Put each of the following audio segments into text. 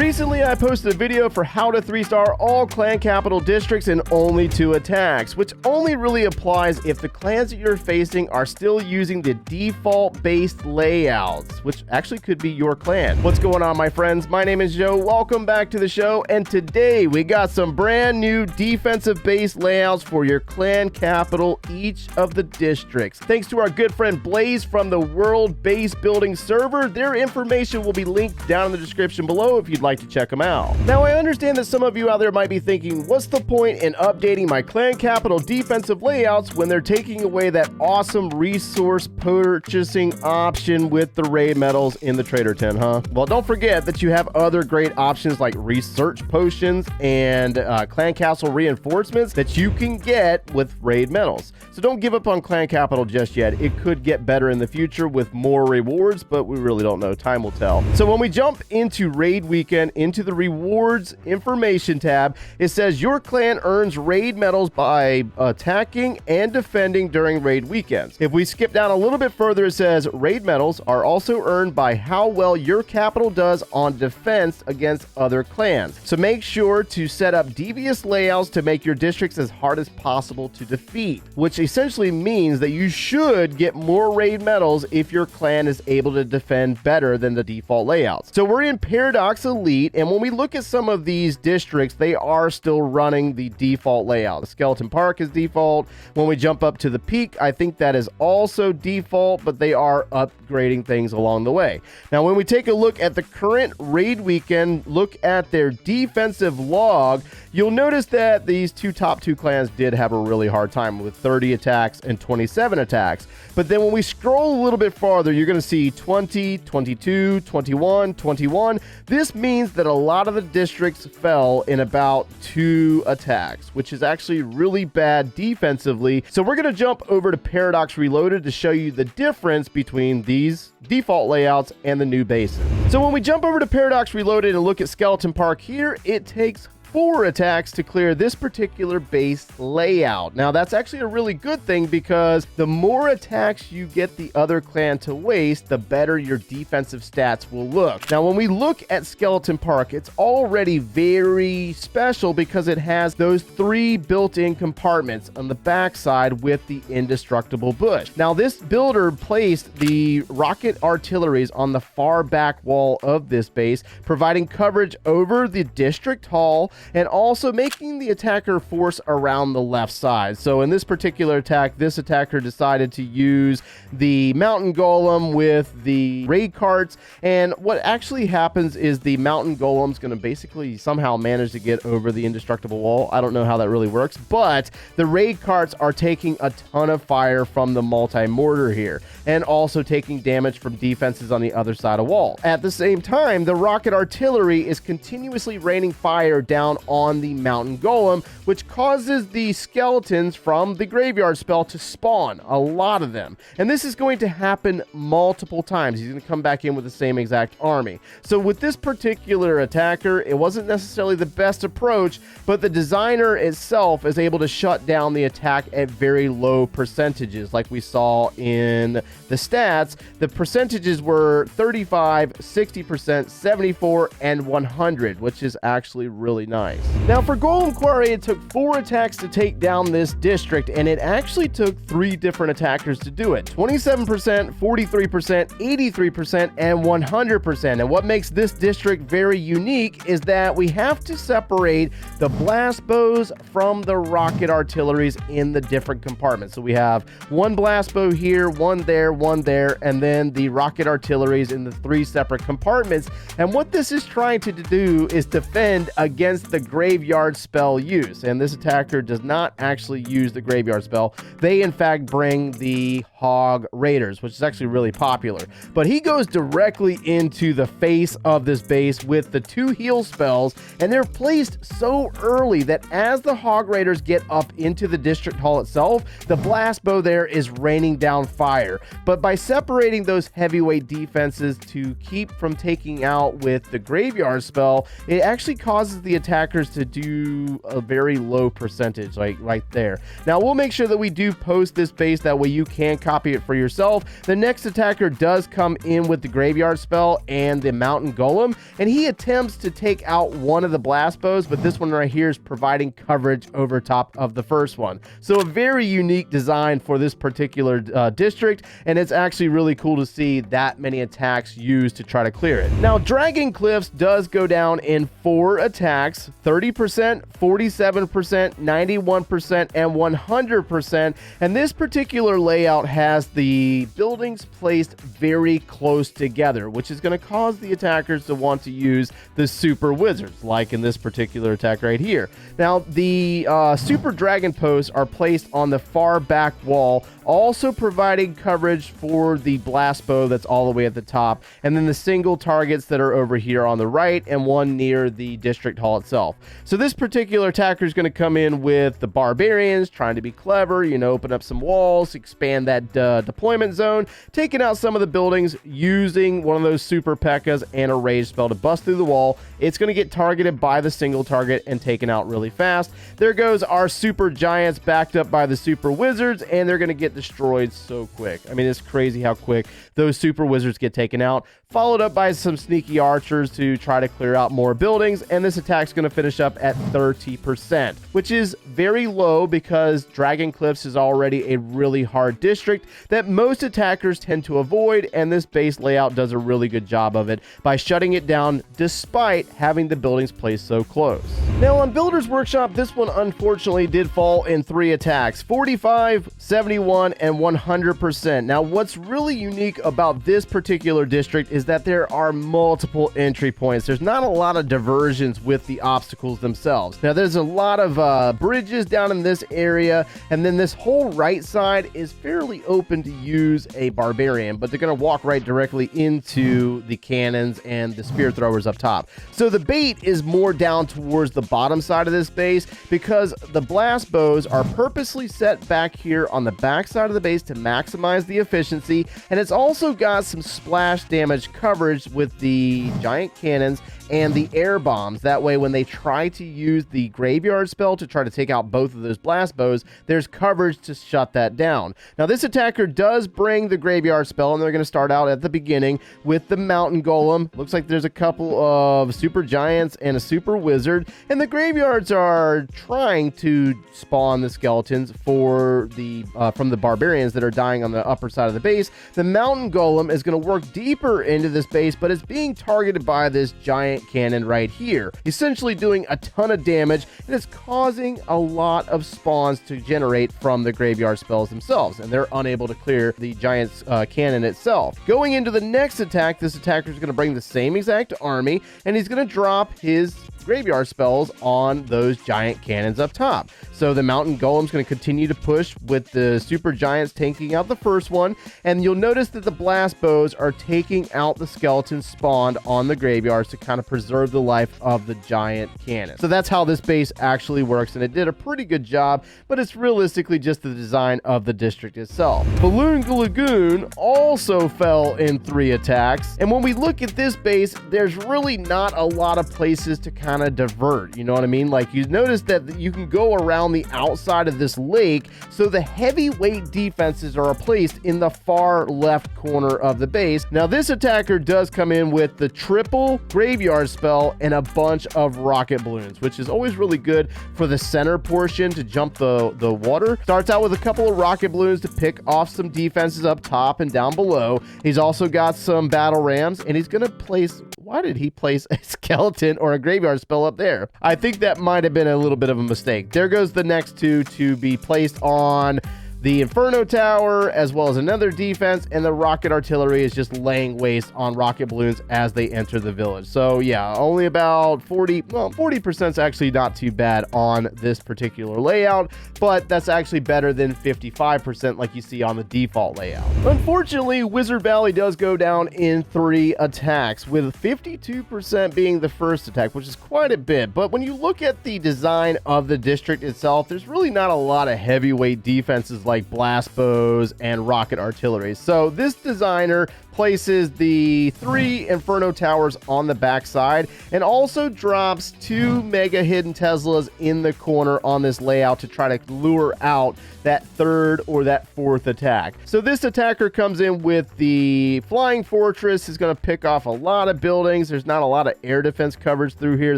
Recently, I posted a video for how to 3-star all clan capital districts in only 2 attacks, which only really applies if the clans that you're facing are still using the default based layouts, which actually could be your clan. What's going on, my friends? My name is Joe. Welcome back to the show, and today we got some brand new defensive based layouts for your clan capital, each of the districts. Thanks to our good friend Blaze from the World Base Building server. Their information will be linked down in the description below if you'd like to check them out. Now, I understand that some of you out there might be thinking, what's the point in updating my clan capital defensive layouts when they're taking away that awesome resource purchasing option with the raid medals in the trader tent, huh? Well, don't forget that you have other great options like research potions and clan castle reinforcements that you can get with raid medals. So don't give up on clan capital just yet. It could get better in the future with more rewards, but we really don't know. Time will tell. So when we jump into raid weekend, into the rewards information tab, it says your clan earns raid medals by attacking and defending during raid weekends. If we skip down a little bit further, it says raid medals are also earned by how well your capital does on defense against other clans. So make sure to set up devious layouts to make your districts as hard as possible to defeat, which essentially means that you should get more raid medals if your clan is able to defend better than the default layouts. So we're in Paradox Elite, and when we look at some of these districts, they are still running the default layout. The Skeleton Park is default. When we jump up to the Peak, I think that is also default, but they are upgrading things along the way. Now, when we take a look at the current raid weekend, look at their defensive log, you'll notice that these top two clans did have a really hard time with 30 attacks and 27 attacks. But then when we scroll a little bit farther, you're going to see 20, 22, 21, 21. This means that a lot of the districts fell in about 2 attacks, which is actually really bad defensively. So we're going to jump over to Paradox Reloaded to show you the difference between these default layouts and the new bases. So when we jump over to Paradox Reloaded and look at Skeleton Park here, it takes 4 attacks to clear this particular base layout. Now, that's actually a really good thing because the more attacks you get the other clan to waste, the better your defensive stats will look. Now, when we look at Skeleton Park, it's already very special because it has those 3 built-in compartments on the backside with the indestructible bush. Now, this builder placed the rocket artilleries on the far back wall of this base, providing coverage over the district hall and also making the attacker force around the left side. So in this particular attack, this attacker decided to use the mountain golem with the raid carts, and what actually happens is the mountain golem's going to basically somehow manage to get over the indestructible wall. I don't know how that really works, but the raid carts are taking a ton of fire from the multi-mortar here and also taking damage from defenses on the other side of wall. At the same time, the rocket artillery is continuously raining fire down on the mountain golem, which causes the skeletons from the graveyard spell to spawn, a lot of them. And this is going to happen multiple times. He's going to come back in with the same exact army. So with this particular attacker, it wasn't necessarily the best approach, but the designer itself is able to shut down the attack at very low percentages. Like we saw in the stats, the percentages were 35, 60%, 74, and 100, which is actually really nice. Now, for Golem Quarry, it took 4 attacks to take down this district, and it actually took 3 different attackers to do it. 27%, 43%, 83%, and 100%. And what makes this district very unique is that we have to separate the blast bows from the rocket artilleries in the different compartments. So we have 1 blast bow here, 1 there, 1 there, and then the rocket artilleries in the 3 separate compartments. And what this is trying to do is defend against the graveyard spell use, and this attacker does not actually use the graveyard spell. They in fact bring the Hog Raiders, which is actually really popular, but he goes directly into the face of this base with the 2 heal spells, and they're placed so early that as the Hog Raiders get up into the district hall itself, the blast bow there is raining down fire. But by separating those heavyweight defenses to keep from taking out with the graveyard spell, it actually causes the attack attackers to do a very low percentage, like right there. Now, we'll make sure that we do post this base, that way you can copy it for yourself. The next attacker does come in with the Graveyard Spell and the Mountain Golem, and he attempts to take out one of the blast bows, but this one right here is providing coverage over top of the first one. So a very unique design for this particular district, and it's actually really cool to see that many attacks used to try to clear it. Now, Dragon Cliffs does go down in 4 attacks: 30%, 47%, 91%, and 100%. And this particular layout has the buildings placed very close together, which is going to cause the attackers to want to use the Super Wizards, like in this particular attack right here. Now, the Super Dragon Posts are placed on the far back wall, also providing coverage for the blast bow that's all the way at the top, and then the single targets that are over here on the right and one near the district hall itself. So this particular attacker is going to come in with the Barbarians, trying to be clever, you know, open up some walls, expand that deployment zone, taking out some of the buildings, using one of those Super P.E.K.K.A.s and a rage spell to bust through the wall. It's going to get targeted by the single target and taken out really fast. There goes our Super Giants backed up by the Super Wizards, and they're going to get destroyed so quick. I mean, it's crazy how quick those Super Wizards get taken out, followed up by some sneaky archers to try to clear out more buildings, and this attack's going to finish up at 30%, which is very low because Dragon Cliffs is already a really hard district that most attackers tend to avoid, and this base layout does a really good job of it by shutting it down despite having the buildings placed so close. Now, on Builders Workshop, this one unfortunately did fall in 3 attacks: 45, 71, and 100%. Now, what's really unique about this particular district is that there are multiple entry points. There's not a lot of diversions with the obstacles themselves. Now, there's a lot of bridges down in this area, and then this whole right side is fairly open to use a Barbarian, but they're going to walk right directly into the cannons and the spear throwers up top. So the bait is more down towards the bottom side of this base because the blast bows are purposely set back here on the back side of the base to maximize the efficiency, and it's also got some splash damage coverage with the giant cannons and the air bombs. That way, when they try to use the Graveyard Spell to try to take out both of those blast bows, there's coverage to shut that down. Now, this attacker does bring the Graveyard Spell, and they're going to start out at the beginning with the Mountain Golem. Looks like there's a couple of Super Giants and a Super Wizard, and the Graveyards are trying to spawn the skeletons for the from the Barbarians that are dying on the upper side of the base. The Mountain Golem is going to work deeper into this base, but it's being targeted by this giant cannon right here, essentially doing a ton of damage, and it's causing a lot of spawns to generate from the Graveyard Spells themselves, and they're unable to clear the giant's cannon itself. Going into the next attack, this attacker is going to bring the same exact army, and he's going to drop his Graveyard Spells on those giant cannons up top. So the Mountain Golem's going to continue to push with the Super Giants tanking out the first one, and you'll notice that the blast bows are taking out the skeletons spawned on the graveyards to kind of preserve the life of the giant cannon. So that's how this base actually works, and it did a pretty good job, but it's realistically just the design of the district itself. Balloon Lagoon also fell in 3 attacks, and when we look at this base, there's really not a lot of places to kind of divert, you know what I mean? Like, you notice that you can go around the outside of this lake, so the heavyweight defenses are placed in the far left corner of the base. Now, this attacker does come in with the triple Graveyard Spell and a bunch of rocket balloons, which is always really good for the center portion to jump the water. Starts out with a couple of rocket balloons to pick off some defenses up top and down below. He's also got some battle rams, and he's going to place... Why did he place a skeleton or a Graveyard Spell up there? I think that might have been a little bit of a mistake. There goes the next 2 to be placed on the Inferno Tower, as well as another defense, and the rocket artillery is just laying waste on rocket balloons as they enter the village. So yeah, only about 40% is actually not too bad on this particular layout, but that's actually better than 55% like you see on the default layout. Unfortunately, Wizard Valley does go down in 3 attacks, with 52% being the first attack, which is quite a bit. But when you look at the design of the district itself, there's really not a lot of heavyweight defenses like blast bows and rocket artillery. So this designer places the 3 Inferno Towers on the backside and also drops 2 Mega Hidden Teslas in the corner on this layout to try to lure out that 3rd or that 4th attack. So this attacker comes in with the Flying Fortress, is going to pick off a lot of buildings. There's not a lot of air defense coverage through here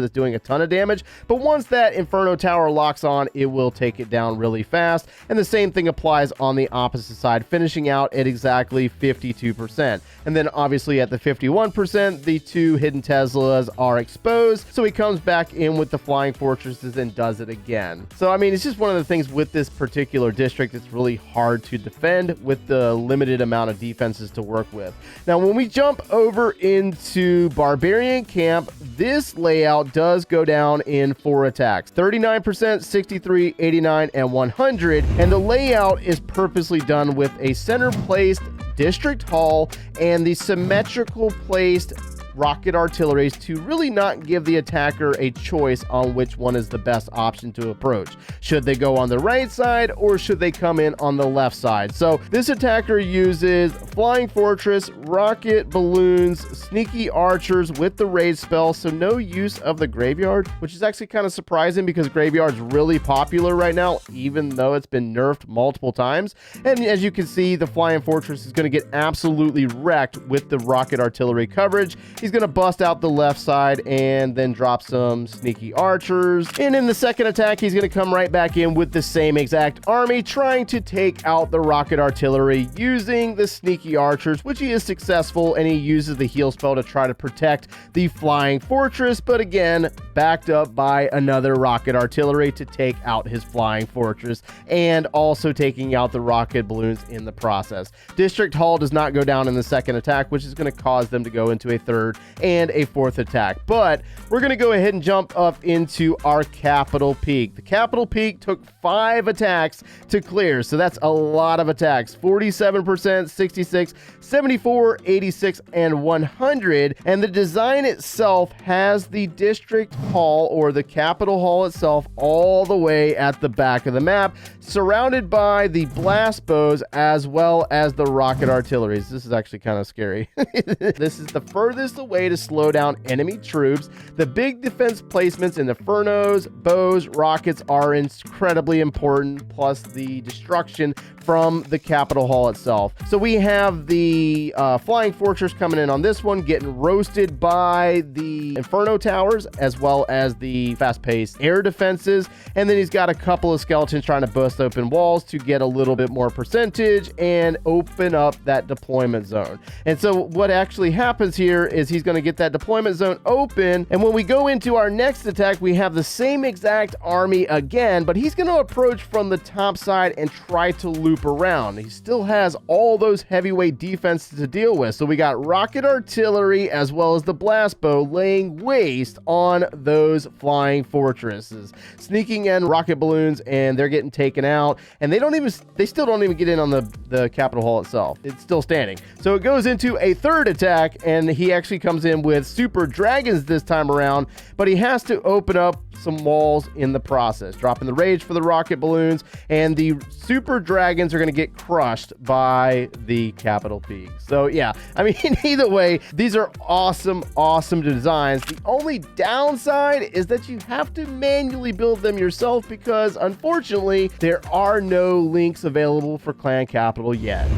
that's doing a ton of damage, but once that Inferno Tower locks on, it will take it down really fast. And the same thing applies on the opposite side, finishing out at exactly 52%. And then obviously at the 51%, the 2 Hidden Teslas are exposed, so he comes back in with the Flying Fortresses and does it again. So I mean, it's just one of the things with this particular district, it's really hard to defend with the limited amount of defenses to work with. Now when we jump over into Barbarian Camp, this layout does go down in 4 attacks: 39%, 63, 89, and 100. And the layout is purposely done with a center placed district hall and the symmetrical placed rocket artilleries to really not give the attacker a choice on which one is the best option to approach. Should they go on the right side or should they come in on the left side? So this attacker uses Flying Fortress, rocket balloons, sneaky archers with the raid spell, so no use of the graveyard, which is actually kind of surprising because graveyard's really popular right now, even though it's been nerfed multiple times. And as you can see, the Flying Fortress is going to get absolutely wrecked with the rocket artillery coverage. He's going to bust out the left side and then drop some sneaky archers. And in the second attack, he's going to come right back in with the same exact army, trying to take out the rocket artillery using the sneaky archers, which he is successful, and he uses the heal spell to try to protect the Flying Fortress, but again, backed up by another rocket artillery to take out his Flying Fortress, and also taking out the rocket balloons in the process. District Hall does not go down in the second attack, which is going to cause them to go into a 3rd and a 4th attack. But we're going to go ahead and jump up into our Capital Peak. The Capital Peak took 5 attacks to clear, so that's a lot of attacks: 47%, 66, 74, 86, and 100. And the design itself has the District Hall, or the Capital Hall itself, all the way at the back of the map, surrounded by the blast bows as well as the rocket artilleries. This is actually kind of scary. This is the furthest away to slow down enemy troops. The big defense placements in the Infernos, bows, rockets are incredibly important, plus the destruction from the Capital Hall itself. So we have the Flying Fortress coming in on this one, getting roasted by the Inferno Towers as well as the fast-paced air defenses. And then he's got a couple of skeletons trying to bust open walls to get a little bit more percentage and open up that deployment zone. And so what actually happens here is he's going to get that deployment zone open, and when we go into our next attack, we have the same exact army again, but he's going to approach from the top side and try to loop around. He still has all those heavyweight defenses to deal with, so we got rocket artillery as well as the blast bow laying waste on those Flying Fortresses, sneaking in rocket balloons, and they're getting taken out, and they still don't even get in on the Capital Hall itself. It's still standing. So it goes into a 3rd attack, and he actually comes in with Super Dragons this time around, but he has to open up some walls in the process, dropping the rage for the rocket balloons, and the Super Dragons are going to get crushed by the Capital Peak. So yeah, I mean, either way, these are awesome designs. The only downside is that you have to manually build them yourself because unfortunately there are no links available for Clan Capital yet.